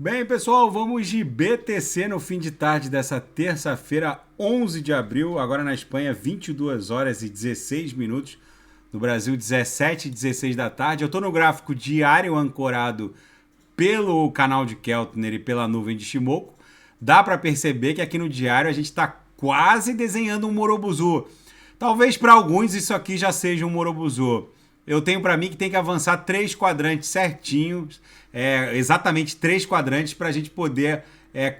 Bem, pessoal, vamos de BTC no fim de tarde dessa terça-feira, 11 de abril, agora na Espanha, 22 horas e 16 minutos, no Brasil, 17 e 16 da tarde. Eu estou no gráfico diário ancorado pelo canal de Keltner e pela nuvem de Shimoku. Dá para perceber que aqui no diário a gente está quase desenhando um Morobuzu. Talvez para alguns isso aqui já seja um Morobuzu. Eu tenho para mim que tem que avançar 3 quadrantes certinhos, exatamente 3 quadrantes para a gente poder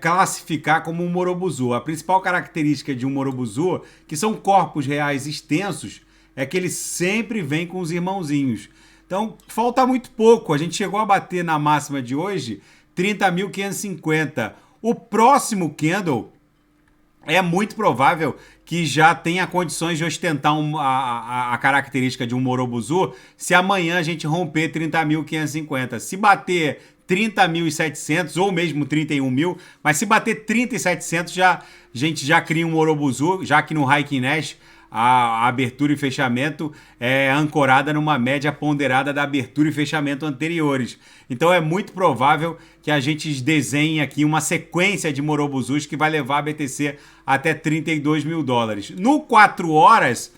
classificar como um Morobuzu. A principal característica de um Morobuzu, que são corpos reais extensos, é que ele sempre vem com os irmãozinhos. Então, falta muito pouco. A gente chegou a bater na máxima de hoje 30.550. O próximo candle é muito provável que já tenha condições de ostentar a característica de um Morobuzu se amanhã a gente romper 30.550. Se bater 30.700 ou mesmo 31 mil, mas se bater 30.700 a gente já cria um Morobuzu, já que no Heikin Nash a abertura e fechamento é ancorada numa média ponderada da abertura e fechamento anteriores. Então é muito provável que a gente desenhe aqui uma sequência de Morobuzus que vai levar a BTC até 32 mil dólares. No 4 horas,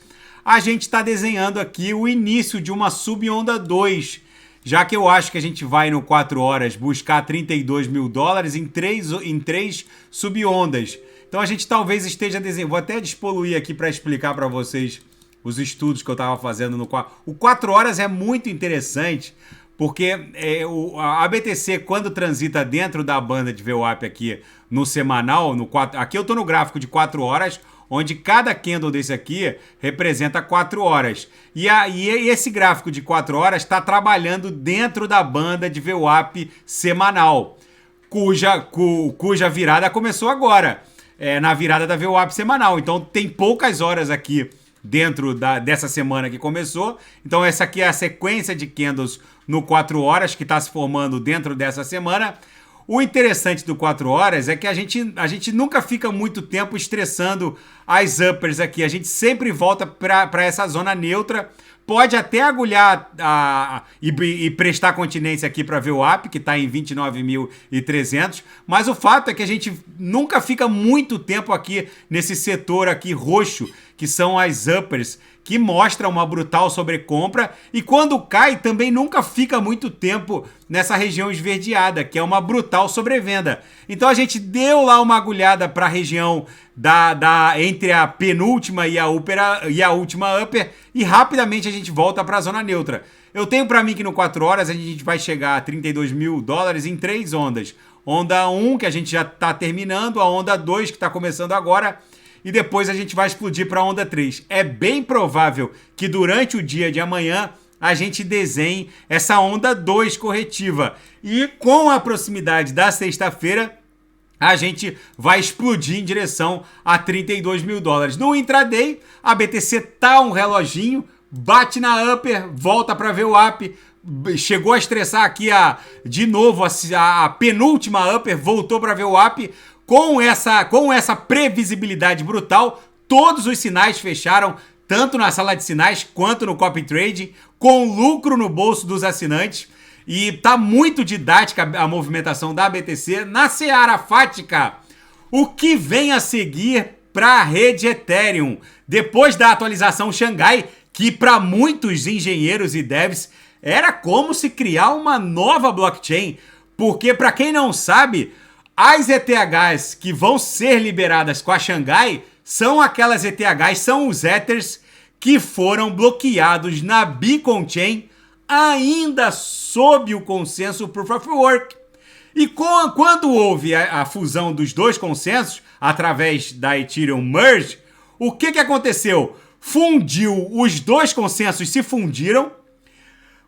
a gente está desenhando aqui o início de uma subonda 2, já que eu acho que a gente vai no 4 horas buscar 32 mil dólares em três subondas. Então a gente talvez esteja desenhando. Vou até despoluir aqui para explicar para vocês os estudos que eu estava fazendo no 4. O 4 horas é muito interessante, porque a BTC, quando transita dentro da banda de VWAP aqui no semanal, aqui eu estou no gráfico de 4 horas, onde cada candle desse aqui representa 4 horas. E esse gráfico de 4 horas está trabalhando dentro da banda de VWAP semanal, cuja virada começou agora. Na virada da VWAP semanal. Então tem poucas horas aqui dentro dessa semana que começou. Então essa aqui é a sequência de candles no 4 horas que está se formando dentro dessa semana. O interessante do 4 horas é que a gente nunca fica muito tempo estressando as uppers aqui. A gente sempre volta para essa zona neutra. Pode até agulhar e prestar continência aqui para VWAP, que está em 29.300, mas o fato é que a gente nunca fica muito tempo aqui nesse setor aqui roxo, que são as uppers, que mostra uma brutal sobrecompra, e quando cai também nunca fica muito tempo nessa região esverdeada, que é uma brutal sobrevenda. Então a gente deu lá uma agulhada para a região entre a penúltima e a última upper, e rapidamente a gente volta para a zona neutra. Eu tenho para mim que no 4 horas a gente vai chegar a 32 mil dólares em 3 ondas. Onda 1, que a gente já está terminando, a onda 2, que está começando agora, e depois a gente vai explodir para a onda 3. É bem provável que durante o dia de amanhã a gente desenhe essa onda 2 corretiva. E com a proximidade da sexta-feira, a gente vai explodir em direção a 32 mil dólares. No intraday, a BTC tá um reloginho, bate na upper, volta para VWAP, chegou a estressar aqui de novo a penúltima upper, voltou para VWAP. Com essa previsibilidade brutal, todos os sinais fecharam, tanto na sala de sinais quanto no copy trading, com lucro no bolso dos assinantes. E tá muito didática a movimentação da BTC na seara fática. O que vem a seguir para a rede Ethereum, depois da atualização Xangai, que para muitos engenheiros e devs era como se criar uma nova blockchain, porque para quem não sabe, as ETHs que vão ser liberadas com a Xangai são aquelas ETHs, são os Ethers que foram bloqueados na Beacon Chain ainda sob o consenso Proof of Work. E quando houve a fusão dos dois consensos, através da Ethereum Merge, o que aconteceu? Os dois consensos se fundiram.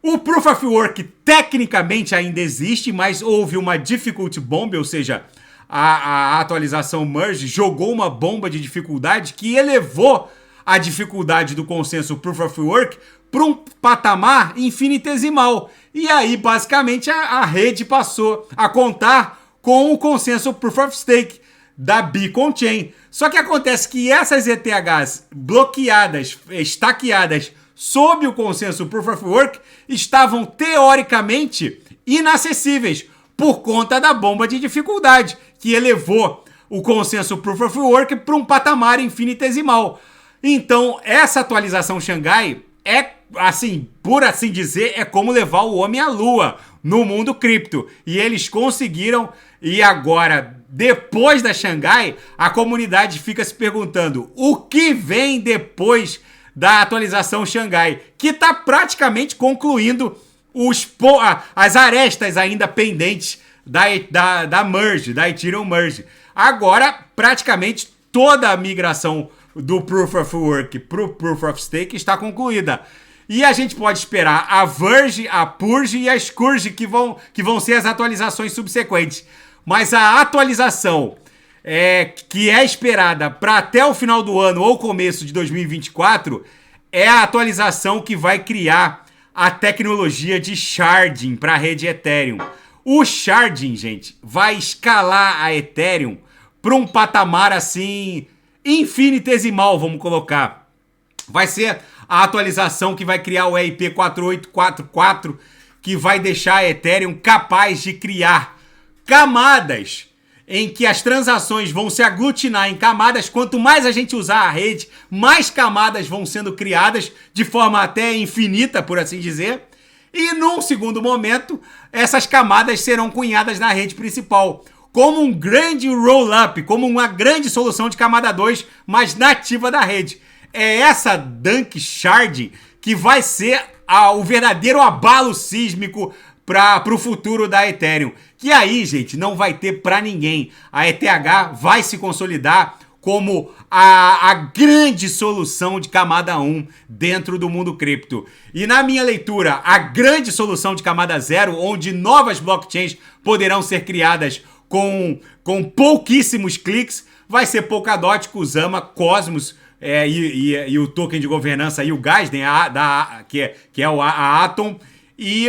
O Proof of Work tecnicamente ainda existe, mas houve uma difficulty bomb, ou seja, a atualização Merge jogou uma bomba de dificuldade que elevou a dificuldade do consenso Proof of Work para um patamar infinitesimal. E aí, basicamente, a rede passou a contar com o consenso Proof of Stake da Beacon Chain. Só que acontece que essas ETHs bloqueadas, estaqueadas sob o consenso Proof of Work, estavam teoricamente inacessíveis, por conta da bomba de dificuldade, que elevou o consenso Proof of Work para um patamar infinitesimal. Então, essa atualização Xangai é, assim, por assim dizer, é como levar o homem à lua no mundo cripto. E eles conseguiram, e agora, depois da Xangai, a comunidade fica se perguntando o que vem depois da atualização Xangai, que está praticamente concluindo as arestas ainda pendentes da merge, da Ethereum merge. Agora, praticamente toda a migração do Proof of Work para o Proof of Stake está concluída. E a gente pode esperar a Verge, a Purge e a Scourge, que vão ser as atualizações subsequentes. Mas a atualização que é esperada para até o final do ano ou começo de 2024 é a atualização que vai criar a tecnologia de sharding para a rede Ethereum. O sharding, gente, vai escalar a Ethereum para um patamar assim infinitesimal, vamos colocar. Vai ser a atualização que vai criar o EIP 4844, que vai deixar a Ethereum capaz de criar camadas em que as transações vão se aglutinar em camadas. Quanto mais a gente usar a rede, mais camadas vão sendo criadas de forma até infinita, por assim dizer. E num segundo momento, essas camadas serão cunhadas na rede principal, como um grande roll-up, como uma grande solução de camada 2, mas nativa da rede. É essa Dunk Sharding que vai ser o verdadeiro abalo sísmico para o futuro da Ethereum. Que aí, gente, não vai ter para ninguém. A ETH vai se consolidar como a grande solução de camada 1 dentro do mundo cripto. E na minha leitura, a grande solução de camada 0, onde novas blockchains poderão ser criadas com pouquíssimos cliques, vai ser Polkadot, Kusama, Cosmos e o token de governança e o gas, né, que é a Atom, e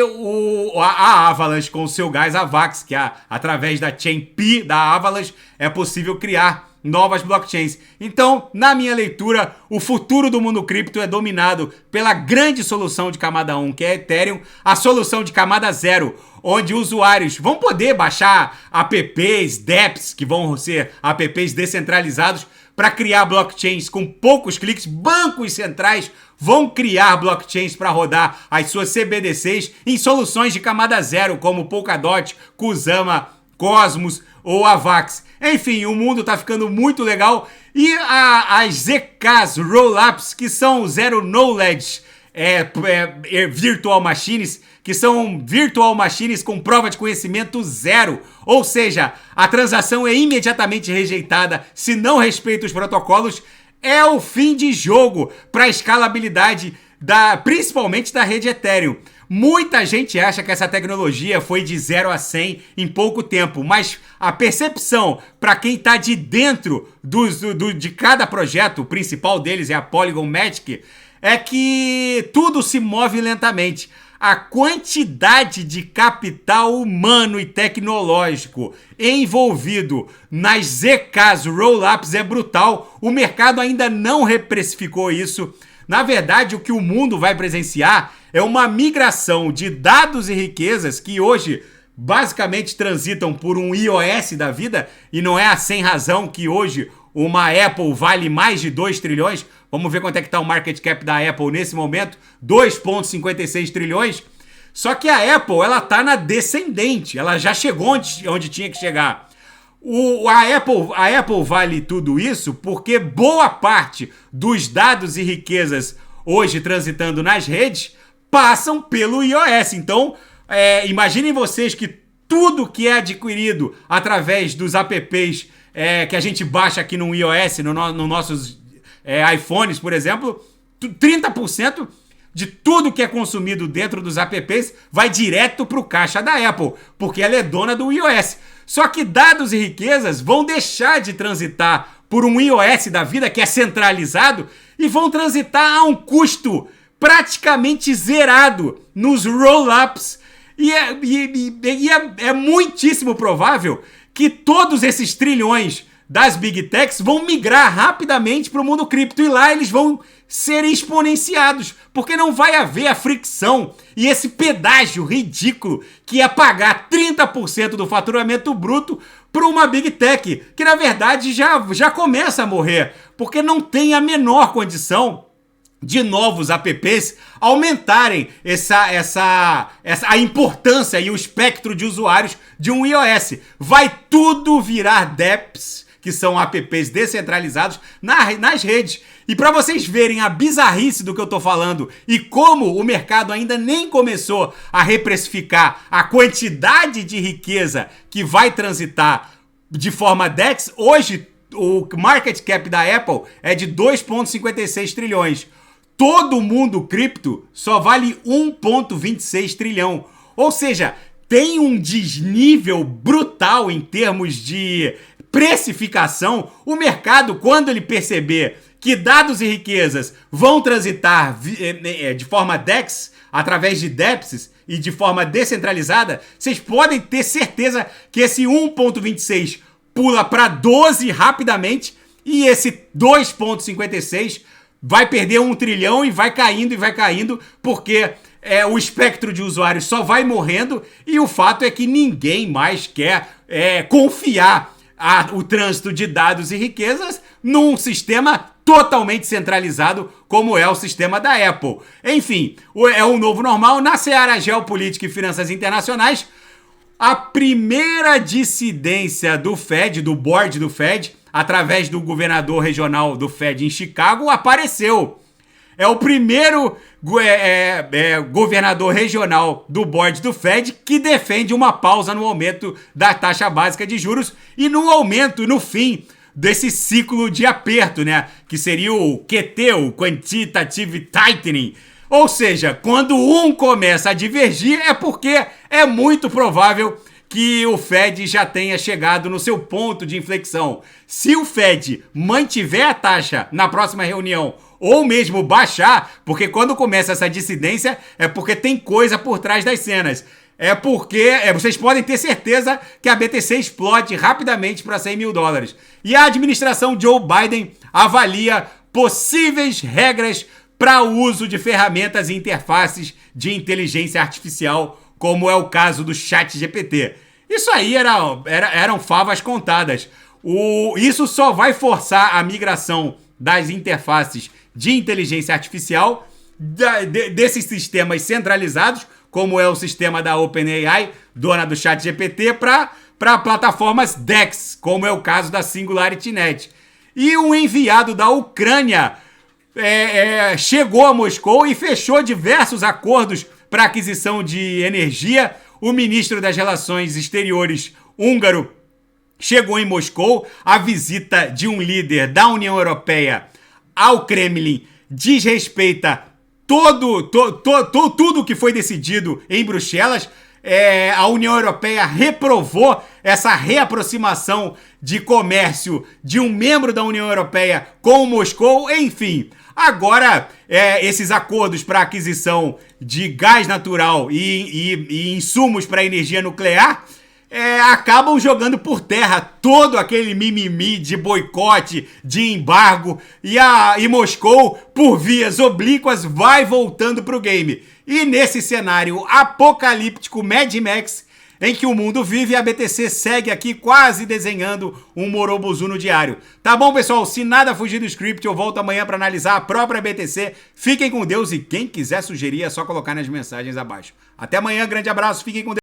a Avalanche com o seu gás Avax, que através da Chain P da Avalanche é possível criar novas blockchains. Então, na minha leitura, o futuro do mundo cripto é dominado pela grande solução de camada 1, que é a Ethereum, a solução de camada 0, onde usuários vão poder baixar apps, dApps, que vão ser apps descentralizados, para criar blockchains com poucos cliques. Bancos centrais vão criar blockchains para rodar as suas CBDCs em soluções de camada 0, como Polkadot, Kusama, Cosmos ou Avax. Enfim, o mundo está ficando muito legal. E as ZKs, Rollups, que são Zero Knowledge Virtual Machines, que são virtual machines com prova de conhecimento 0. Ou seja, a transação é imediatamente rejeitada se não respeita os protocolos. É o fim de jogo para a escalabilidade, principalmente da rede Ethereum. Muita gente acha que essa tecnologia foi de 0 a 100 em pouco tempo, mas a percepção para quem está de dentro de cada projeto, o principal deles é a Polygon Matic, é que tudo se move lentamente. A quantidade de capital humano e tecnológico envolvido nas ZKs Rollups é brutal. O mercado ainda não reprecificou isso. Na verdade, o que o mundo vai presenciar é uma migração de dados e riquezas que hoje basicamente transitam por um iOS da vida, e não é sem razão que hoje uma Apple vale mais de 2 trilhões. Vamos ver quanto é que está o market cap da Apple nesse momento, 2,56 trilhões. Só que a Apple, ela está na descendente, ela já chegou onde tinha que chegar. A Apple vale tudo isso porque boa parte dos dados e riquezas hoje transitando nas redes passam pelo iOS. Então, imaginem vocês que tudo que é adquirido através dos apps que a gente baixa aqui no iOS, nos nossos iPhones, por exemplo, 30% de tudo que é consumido dentro dos apps vai direto para o caixa da Apple, porque ela é dona do iOS. Só que dados e riquezas vão deixar de transitar por um iOS da vida que é centralizado e vão transitar a um custo praticamente zerado nos roll-ups. E é muitíssimo provável que todos esses trilhões das Big Techs vão migrar rapidamente para o mundo cripto e lá eles vão ser exponenciados, porque não vai haver a fricção e esse pedágio ridículo que é pagar 30% do faturamento bruto para uma Big Tech, que na verdade já começa a morrer, porque não tem a menor condição de novos apps aumentarem a importância e o espectro de usuários de um iOS. Vai tudo virar dApps, que são apps descentralizados nas redes. E para vocês verem a bizarrice do que eu tô falando e como o mercado ainda nem começou a reprecificar a quantidade de riqueza que vai transitar de forma DEX, hoje o market cap da Apple é de 2,56 trilhões. Todo mundo cripto só vale 1,26 trilhão. Ou seja, tem um desnível brutal em termos de precificação. O mercado, quando ele perceber que dados e riquezas vão transitar de forma DEX, através de dApps e de forma descentralizada, vocês podem ter certeza que esse 1,26 pula para 12 rapidamente e esse 2,56 vai perder 1 trilhão e vai caindo, porque o espectro de usuários só vai morrendo e o fato é que ninguém mais quer confiar o trânsito de dados e riquezas num sistema totalmente centralizado como é o sistema da Apple. Enfim, é um novo normal. Na seara geopolítica e finanças internacionais, a primeira dissidência do Fed, do board do Fed, através do governador regional do Fed em Chicago, apareceu. É o primeiro governador regional do board do Fed que defende uma pausa no aumento da taxa básica de juros e no aumento, no fim, desse ciclo de aperto, né? Que seria o QT, o Quantitative Tightening. Ou seja, quando um começa a divergir é porque é muito provável que o Fed já tenha chegado no seu ponto de inflexão. Se o Fed mantiver a taxa na próxima reunião ou mesmo baixar, porque quando começa essa dissidência é porque tem coisa por trás das cenas. É porque vocês podem ter certeza que a BTC explode rapidamente para 100 mil dólares. E a administração Joe Biden avalia possíveis regras para o uso de ferramentas e interfaces de inteligência artificial, como é o caso do ChatGPT. Isso aí eram favas contadas. Isso só vai forçar a migração das interfaces de inteligência artificial desses sistemas centralizados, como é o sistema da OpenAI, dona do ChatGPT, para plataformas DEX, como é o caso da SingularityNet. E um enviado da Ucrânia chegou a Moscou e fechou diversos acordos para aquisição de energia. O ministro das Relações Exteriores húngaro chegou em Moscou. A visita de um líder da União Europeia ao Kremlin desrespeita tudo que foi decidido em Bruxelas. A União Europeia reprovou essa reaproximação de comércio de um membro da União Europeia com Moscou. Enfim, agora esses acordos para aquisição de gás natural e insumos para energia nuclear acabam jogando por terra todo aquele mimimi de boicote, de embargo, e Moscou, por vias oblíquas, vai voltando pro game. E nesse cenário apocalíptico Mad Max, em que o mundo vive, a BTC segue aqui quase desenhando um Morobozu diário. Tá bom, pessoal? Se nada fugir do script, eu volto amanhã para analisar a própria BTC. Fiquem com Deus e quem quiser sugerir é só colocar nas mensagens abaixo. Até amanhã, grande abraço, fiquem com Deus.